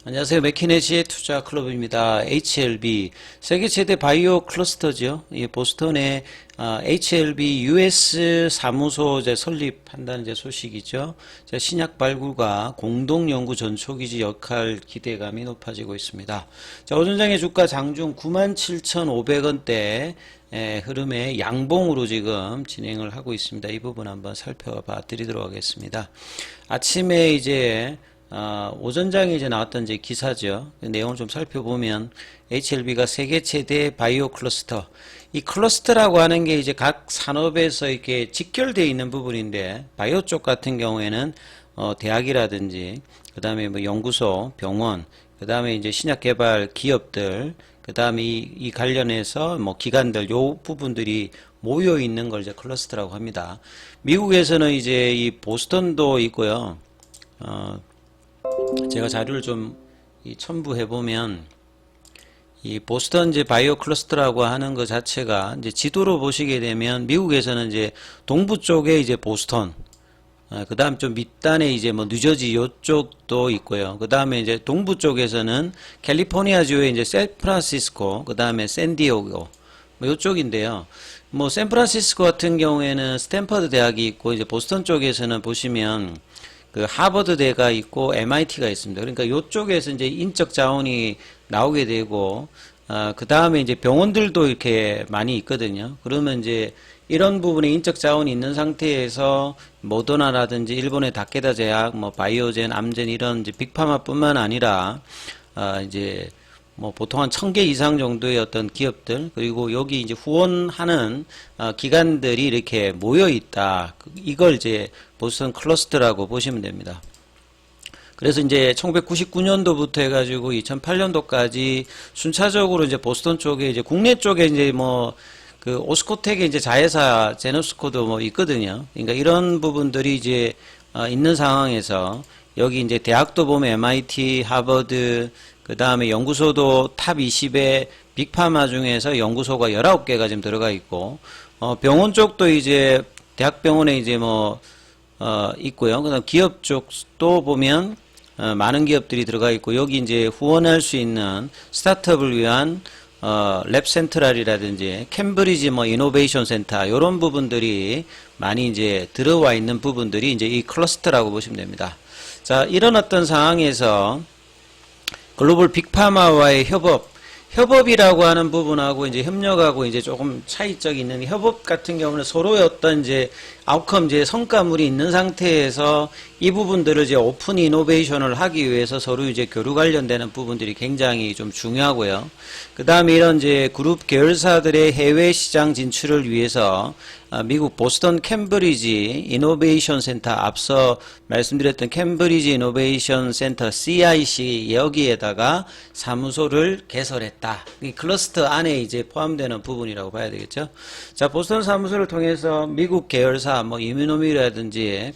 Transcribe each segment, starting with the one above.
안녕하세요. 맥키네지의 투자 클럽입니다. HLB 세계 최대 바이오 클러스터죠. 보스턴에 HLB US 사무소 설립한다는 소식이죠. 신약 발굴과 공동 연구 전초기지 역할 기대감이 높아지고 있습니다. 오전장의 주가 장중 97,500원대 흐름의 양봉으로 지금 진행을 하고 있습니다. 이 부분 한번 살펴봐 드리도록 하겠습니다. 아침에 오전장에 나왔던 기사죠. 그 내용을 좀 살펴보면 HLB가 세계 최대 바이오 클러스터. 이 클러스터라고 하는 게 각 산업에서 이렇게 직결되어 있는 부분인데, 바이오 쪽 같은 경우에는 대학이라든지, 그 다음에 연구소, 병원, 그 다음에 신약 개발 기업들, 그 다음에 이 관련해서 기관들, 요 부분들이 모여 있는 걸 클러스터라고 합니다. 미국에서는 이 보스턴도 있고요. 제가 자료를 좀 첨부해 보면 이 보스턴 바이오 클러스터라고 하는 것 자체가 지도로 보시게 되면 미국에서는 동부 쪽에 보스턴, 그 다음 좀 밑단에 뉴저지 요쪽도 있고요. 그 다음에 동부 쪽에서는 캘리포니아주의 샌프란시스코, 그 다음에 샌디에고 요쪽인데요. 샌프란시스코 같은 경우에는 스탠퍼드 대학이 있고, 보스턴 쪽에서는 보시면 그 하버드대가 있고 MIT가 있습니다. 그러니까 이쪽에서 인적 자원이 나오게 되고, 그 다음에 병원들도 이렇게 많이 있거든요. 그러면 이런 부분에 인적 자원이 있는 상태에서 모더나라든지 일본의 다케다 제약, 바이오젠, 암젠 이런 빅파마뿐만 아니라 보통 한 1000개 이상 정도의 어떤 기업들, 그리고 여기 후원하는 기관들이 이렇게 모여 있다. 이걸 보스턴 클러스터라고 보시면 됩니다. 그래서 1999년도부터 해가지고 2008년도까지 순차적으로 보스턴 쪽에 국내 쪽에 그 오스코텍의 자회사 제노스코도 있거든요. 그러니까 이런 부분들이 있는 상황에서 여기 대학도 보면 MIT, 하버드, 그 다음에 연구소도 탑 20의 빅파마 중에서 연구소가 19개가 지금 들어가 있고, 병원 쪽도 대학병원에 있고요. 그 다음 기업 쪽도 보면, 많은 기업들이 들어가 있고, 여기 후원할 수 있는 스타트업을 위한, 랩 센트럴이라든지, 캠브리지 이노베이션 센터, 이런 부분들이 많이 들어와 있는 부분들이 이 클러스터라고 보시면 됩니다. 자, 이런 어떤 상황에서, 글로벌 빅파마와의 협업이라고 하는 부분하고 협력하고 조금 차이점이 있는 협업 같은 경우는 서로의 어떤 아웃컴 성과물이 있는 상태에서 이 부분들을 오픈 이노베이션을 하기 위해서 서로 교류 관련되는 부분들이 굉장히 좀 중요하고요. 그 다음에 이런 그룹 계열사들의 해외 시장 진출을 위해서 미국 보스턴 캠브리지 이노베이션 센터, 앞서 말씀드렸던 캠브리지 이노베이션 센터 CIC 여기에다가 사무소를 개설했다. 이 클러스터 안에 포함되는 부분이라고 봐야 되겠죠. 자, 보스턴 사무소를 통해서 미국 계열사 이뮤노미라든지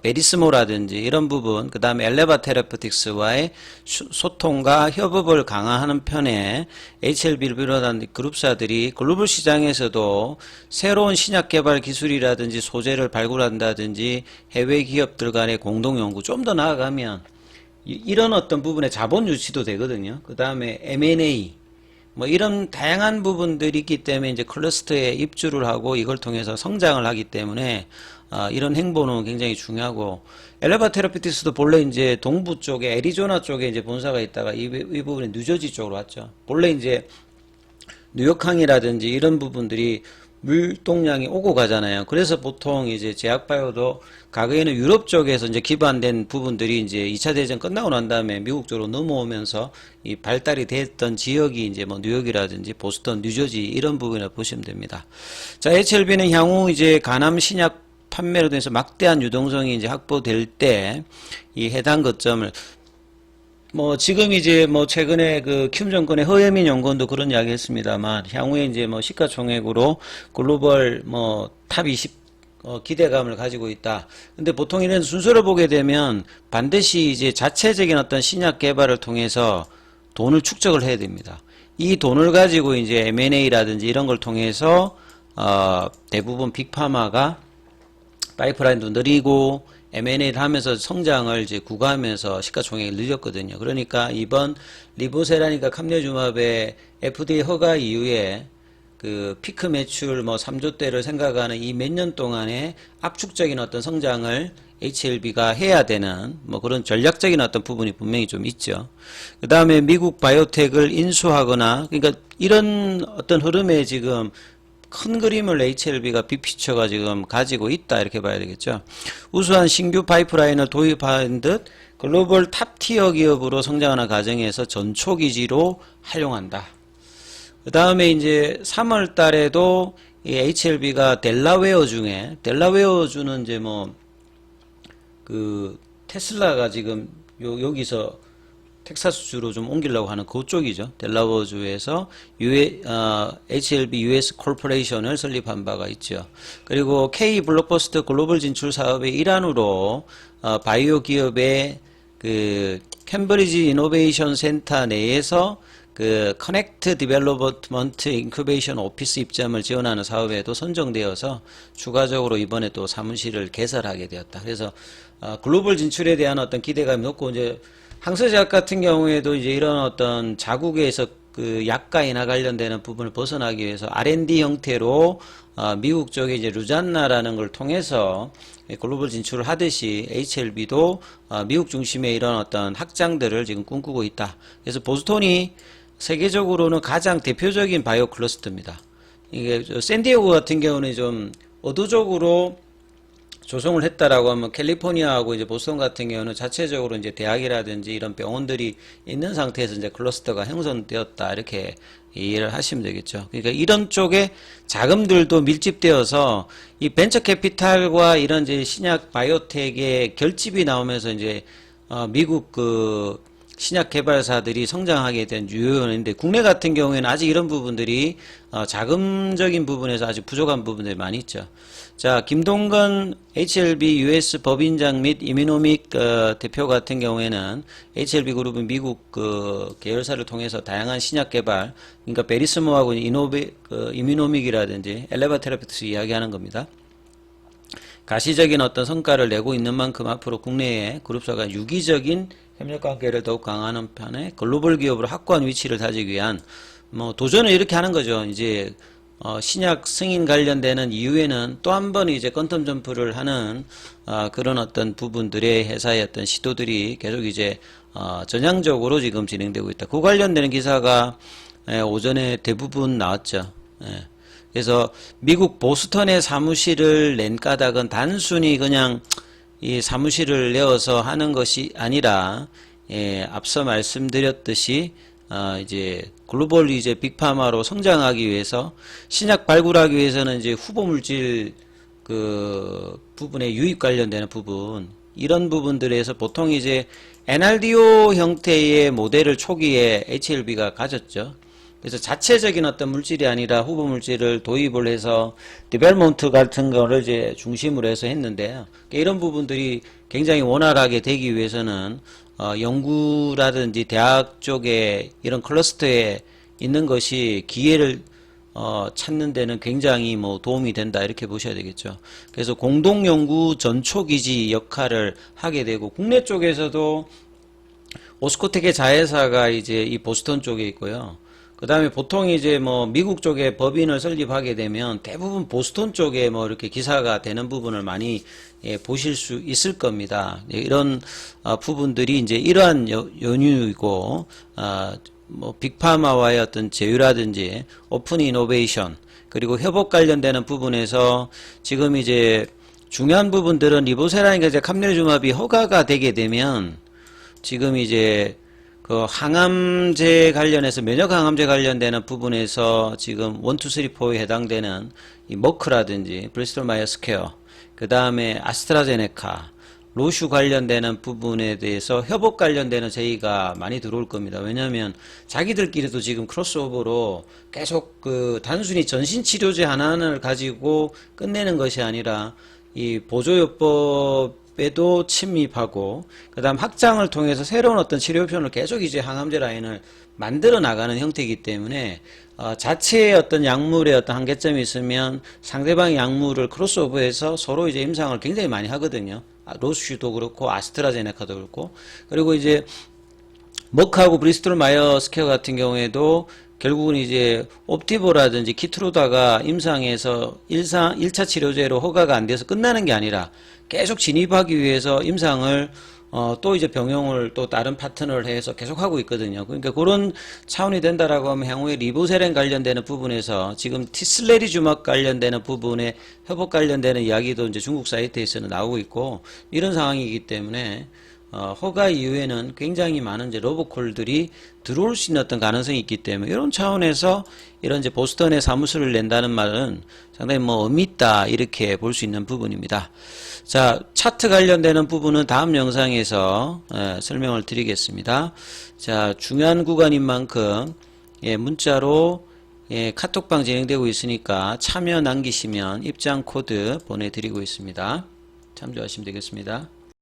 베리스모라든지 이런 부분, 그 다음에 엘레바 테라피틱스와의 소통과 협업을 강화하는 편에 HLB를 비롯한 그룹사들이 글로벌 시장에서도 새로운 신약 개발 기술이라든지 소재를 발굴한다든지 해외 기업들 간의 공동 연구, 좀 더 나아가면 이런 어떤 부분에 자본 유치도 되거든요. 그 다음에 M&A 이런 다양한 부분들이 있기 때문에 클러스터에 입주를 하고 이걸 통해서 성장을 하기 때문에 이런 행보는 굉장히 중요하고, 엘레바 테라피틱스도 본래 동부 쪽에 애리조나 쪽에 본사가 있다가 이 부분이 뉴저지 쪽으로 왔죠. 본래 뉴욕항이라든지 이런 부분들이 물동량이 오고 가잖아요. 그래서 보통 제약바이오도 과거에는 유럽 쪽에서 기반된 부분들이 2차 대전 끝나고 난 다음에 미국 쪽으로 넘어오면서 이 발달이 됐던 지역이 뉴욕이라든지 보스턴, 뉴저지 이런 부분을 보시면 됩니다. 자, HLB는 향후 간암 신약 판매로 돼서 막대한 유동성이 확보될 때 이 해당 거점을 지금 최근에 킴 정권의 허여민 연구원도 그런 이야기 했습니다만, 향후에 시가총액으로 글로벌 탑 20 기대감을 가지고 있다. 근데 보통 이런 순서를 보게 되면 반드시 자체적인 어떤 신약 개발을 통해서 돈을 축적을 해야 됩니다. 이 돈을 가지고 M&A라든지 이런 걸 통해서 대부분 빅파마가 파이프라인도 느리고 M&A를 하면서 성장을 이제 구가하면서 시가총액을 늘렸거든요. 그러니까 이번 리보세라니까 감내주마베 FDA 허가 이후에 그 피크 매출 뭐 3조대를 생각하는 이 몇 년 동안의 압축적인 어떤 성장을 HLB가 해야 되는 뭐 그런 전략적인 어떤 부분이 분명히 좀 있죠. 그 다음에 미국 바이오텍을 인수하거나 그러니까 이런 어떤 흐름에 지금 큰 그림을 HLB가 빅피처가 지금 가지고 있다 이렇게 봐야 되겠죠. 우수한 신규 파이프라인을 도입한 듯 글로벌 탑티어 기업으로 성장하는 과정에서 전초기지로 활용한다. 그 다음에 이제 3월 달에도 이 HLB가 델라웨어주는 이제 뭐 그 테슬라가 지금 여기서 텍사스주로 좀 옮기려고 하는 그쪽이죠. 델라웨어주에서 HLB US 콜포레이션을 설립한 바가 있죠. 그리고 K 블록버스터 글로벌 진출 사업의 일환으로 바이오 기업의 그 캠브리지 이노베이션 센터 내에서 그 커넥트 디벨로먼트 인큐베이션 오피스 입점을 지원하는 사업에도 선정되어서 추가적으로 이번에 또 사무실을 개설하게 되었다. 그래서 글로벌 진출에 대한 어떤 기대감이 높고 이제 항서제약 같은 경우에도 이제 이런 어떤 자국에서 그 약가이나 관련되는 부분을 벗어나기 위해서 R&D 형태로 미국 쪽에 이제 루잔나라는 걸 통해서 글로벌 진출을 하듯이 HLB도 미국 중심의 이런 어떤 확장들을 지금 꿈꾸고 있다. 그래서 보스턴이 세계적으로는 가장 대표적인 바이오 클러스터입니다. 이게 샌디에고 같은 경우는 좀 의도적으로 조성을 했다라고 하면 캘리포니아하고 이제 보스턴 같은 경우는 자체적으로 이제 대학이라든지 이런 병원들이 있는 상태에서 이제 클러스터가 형성되었다 이렇게 이해를 하시면 되겠죠. 그러니까 이런 쪽에 자금들도 밀집되어서 이 벤처 캐피탈과 이런 이제 신약 바이오텍의 결집이 나오면서 이제 미국 그 신약 개발사들이 성장하게 된 유효 요인인데 국내 같은 경우에는 아직 이런 부분들이 자금적인 부분에서 아직 부족한 부분들이 많이 있죠. 자, 김동건 HLB US 법인장 및 이미노믹 대표 같은 경우에는 HLB 그룹은 미국 그 계열사를 통해서 다양한 신약 개발, 그러니까 베리스모하고 이미노믹이라든지 엘레바테라피트스 이야기하는 겁니다. 가시적인 어떤 성과를 내고 있는 만큼 앞으로 국내에 그룹사가 유기적인 협력 관계를 더욱 강화하는 편에 글로벌 기업으로 확고한 위치를 다지기 위한 뭐 도전을 이렇게 하는 거죠. 이제 신약 승인 관련되는 이후에는 또 한 번 이제 퀀텀 점프를 하는 그런 어떤 부분들의 회사의 어떤 시도들이 계속 이제 전향적으로 지금 진행되고 있다. 그 관련되는 기사가 오전에 대부분 나왔죠. 그래서 미국 보스턴에 사무실을 낸 까닭은 단순히 그냥 이 사무실을 내어서 하는 것이 아니라 앞서 말씀드렸듯이 이제 글로벌 이제 빅파마로 성장하기 위해서 신약 발굴하기 위해서는 이제 후보 물질 그 부분에 유입 관련되는 부분 이런 부분들에서 보통 이제 NRDO 형태의 모델을 초기에 HLB가 가졌죠. 그래서 자체적인 어떤 물질이 아니라 후보 물질을 도입을 해서 디벨롭먼트 같은 거를 이제 중심으로 해서 했는데요. 이런 부분들이 굉장히 원활하게 되기 위해서는 연구라든지 대학 쪽에 이런 클러스터에 있는 것이 기회를 찾는 데는 굉장히 뭐 도움이 된다 이렇게 보셔야 되겠죠. 그래서 공동연구 전초기지 역할을 하게 되고 국내 쪽에서도 오스코텍의 자회사가 이제 이 보스턴 쪽에 있고요. 그 다음에 보통 이제 뭐 미국 쪽에 법인을 설립하게 되면 대부분 보스턴 쪽에 뭐 이렇게 기사가 되는 부분을 많이 보실 수 있을 겁니다. 이런 부분들이 이제 이러한 연유이고 뭐 빅파마와의 어떤 제휴라든지 오픈 이노베이션 그리고 협업 관련되는 부분에서 지금 이제 중요한 부분들은 리보세라인과 이제 감내주마비 허가가 되게 되면 지금 이제 그 항암제 관련해서 면역 항암제 관련되는 부분에서 지금 1, 2, 3, 4에 해당되는 이 머크라든지 브리스톨 마이어스퀘어 그 다음에 아스트라제네카 로슈 관련되는 부분에 대해서 협업 관련되는 제의가 많이 들어올 겁니다. 왜냐하면 자기들끼리도 지금 크로스오버로 계속 그 단순히 전신치료제 하나를 가지고 끝내는 것이 아니라 이 보조요법 뼈도 침입하고 그다음 확장을 통해서 새로운 어떤 치료표현을 계속 이제 항암제 라인을 만들어 나가는 형태이기 때문에 자체의 어떤 약물의 어떤 한계점이 있으면 상대방의 약물을 크로스오버해서 서로 이제 임상을 굉장히 많이 하거든요. 로슈도 그렇고 아스트라제네카도 그렇고 그리고 이제 머크하고 브리스톨 마이어스 스퀘어 같은 경우에도 결국은 이제 옵티보라든지 키트로다가 임상에서 1차 치료제로 허가가 안 돼서 끝나는 게 아니라 계속 진입하기 위해서 임상을 또 이제 병용을 또 다른 파트너를 해서 계속 하고 있거든요. 그러니까 그런 차원이 된다라고 하면 향후에 리보세렌 관련되는 부분에서 지금 티슬레리주막 관련되는 부분에 협업 관련되는 이야기도 이제 중국 사이트에서는 나오고 있고 이런 상황이기 때문에 허가 이후에는 굉장히 많은 이제 로보콜들이 들어올 수 있는 어떤 가능성이 있기 때문에 이런 차원에서 이런 이제 보스턴에 사무소를 낸다는 말은 상당히 뭐 의미 있다 이렇게 볼 수 있는 부분입니다. 자, 차트 관련되는 부분은 다음 영상에서 설명을 드리겠습니다. 자, 중요한 구간인 만큼 문자로 카톡방 진행되고 있으니까 참여 남기시면 입장 코드 보내드리고 있습니다. 참조하시면 되겠습니다.